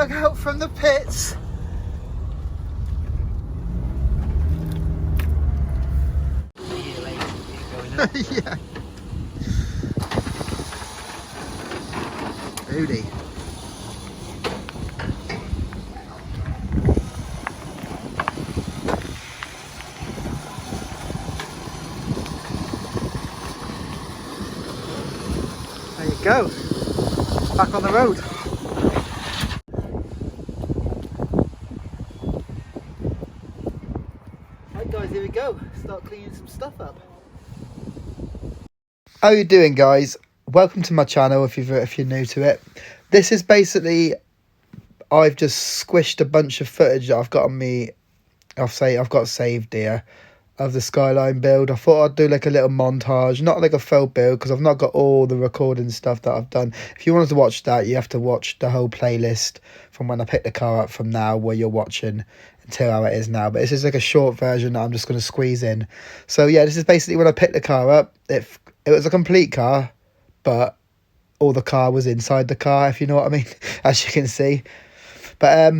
dug out from the pits. Yeah. Beauty. There you go. Back on the road. Right guys, here we go. Start cleaning some stuff up. How you doing, guys? Welcome to my channel if you're new to it. This is basically, I've just squished a bunch of footage that I've got on me. I've got saved here of the Skyline build. I thought I'd do like a little montage, not like a full build because I've not got all the recording stuff that I've done. If you wanted to watch that, you have to watch the whole playlist from when I picked the car up from now, where you're watching, until how it is now. But this is like a short version that I'm just going to squeeze in. So yeah, this is basically when I picked the car up. It was a complete car, but all the car was inside the car, if you know what I mean, as you can see. But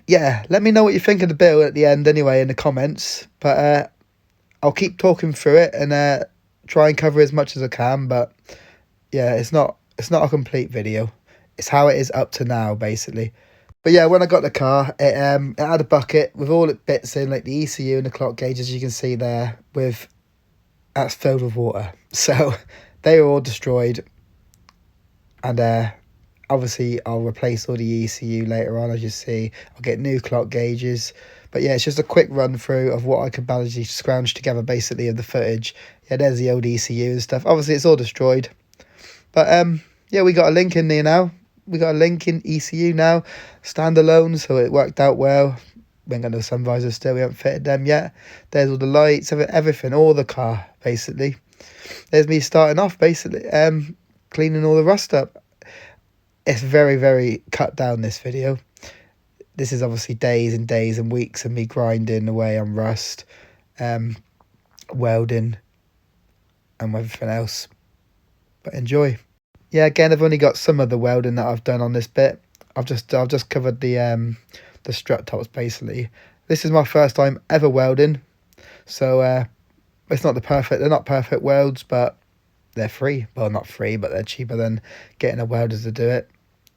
yeah, let me know what you think of the build at the end anyway in the comments. But I'll keep talking through it and try and cover as much as I can. But yeah, it's not a complete video. It's how it is up to now, basically. But yeah, when I got the car, it had a bucket with all its bits in, like the ECU and the clock gauge, as you can see there, that's filled with water. So they were all destroyed. And obviously I'll replace all the ECU later on, as you see. I'll get new clock gauges. But yeah, it's just a quick run through of what I could manage to scrounge together, basically, of the footage. Yeah, there's the old ECU and stuff. Obviously it's all destroyed. But yeah, we got a link in there now. We got a link in ECU now, standalone, so it worked out well. We ain't got no sun visors still, we haven't fitted them yet. There's all the lights, everything, all the car, basically. There's me starting off, basically, cleaning all the rust up. It's very, very cut down, this video. This is obviously days and days and weeks of me grinding away on rust, welding, and everything else. But enjoy. Yeah, again, I've only got some of the welding that I've done on this bit. I've just covered the strut tops, basically. This is my first time ever welding, so it's not they're not perfect welds, but they're free. Well, not free, but they're cheaper than getting a welder to do it.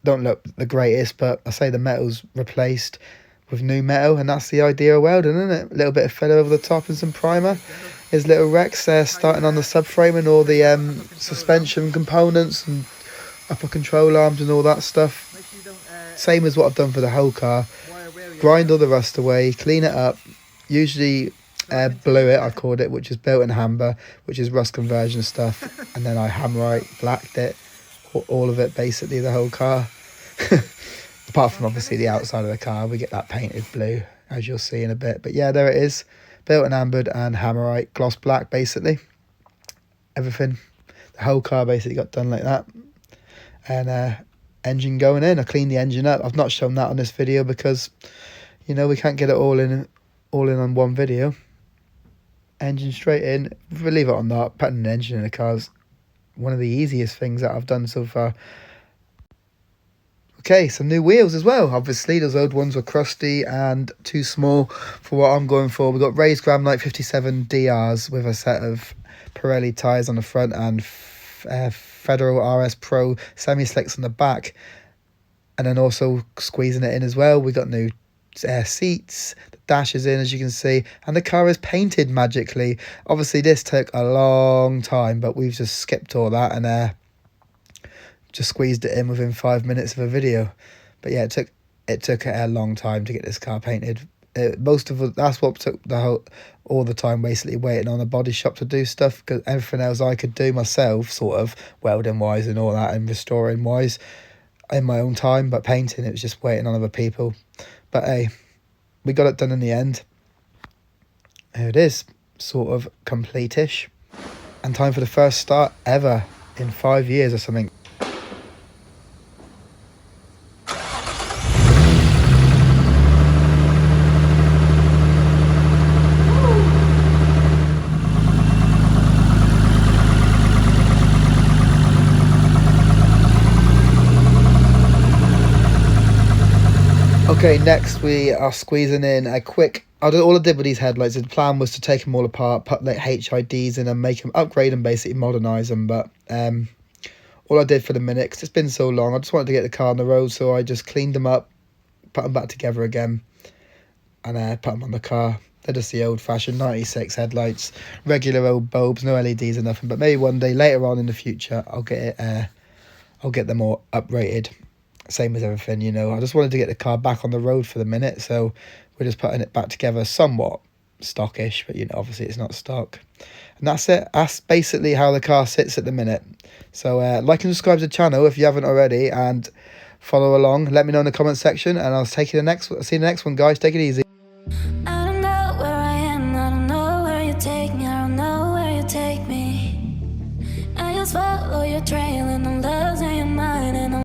Don't look the greatest, but I say the metal's replaced with new metal, and that's the idea of welding, isn't it? A little bit of filler over the top and some primer. His little Rex starting on the subframe and all the suspension components and upper control arms and all that stuff. Same as what I've done for the whole car. Grind all the rust away, clean it up. Usually blue it, I called it, which is built-in hammer, which is rust conversion stuff. And then I hammerite, blacked it, all of it, basically, the whole car. Apart from obviously the outside of the car, we get that painted blue, as you'll see in a bit. But yeah, there it is. Built and ambered and hammerite, gloss black, basically. Everything. The whole car basically got done like that. And engine going in. I cleaned the engine up. I've not shown that on this video because, you know, we can't get it all in on one video. Engine straight in. Believe it or not, putting an engine in a car is one of the easiest things that I've done so far. Okay, some new wheels as well. Obviously, those old ones were crusty and too small for what I'm going for. We've got raised Gramlite 57 DRs with a set of Pirelli tyres on the front and Federal RS Pro semi-slicks on the back. And then also squeezing it in as well. We got new seats, the dash is in, as you can see, and the car is painted magically. Obviously, this took a long time, but we've just skipped all that and just squeezed it in within 5 minutes of a video. But yeah, it took a long time to get this car painted. That's what took all the time, basically waiting on a body shop to do stuff, because everything else I could do myself, sort of welding wise and all that, and restoring wise, in my own time. But painting, it was just waiting on other people. But hey, we got it done in the end. Here it is, sort of complete-ish, and time for the first start ever in 5 years or something. Okay, next we are squeezing in a quick... all I did with these headlights, the plan was to take them all apart, put like HIDs in and make them, upgrade them, basically modernise them. But all I did for the minute, because it's been so long, I just wanted to get the car on the road, so I just cleaned them up, put them back together again, and put them on the car. They're just the old-fashioned 96 headlights, regular old bulbs, no LEDs or nothing. But maybe one day later on in the future, I'll get them all uprated. Same as everything, you know. I just wanted to get the car back on the road for the minute, so we're just putting it back together, somewhat stockish, but you know, obviously it's not stock. And that's it. That's basically how the car sits at the minute. So like and subscribe to the channel if you haven't already, and follow along. Let me know in the comment section, and I'll see you in the next one, guys. Take it easy.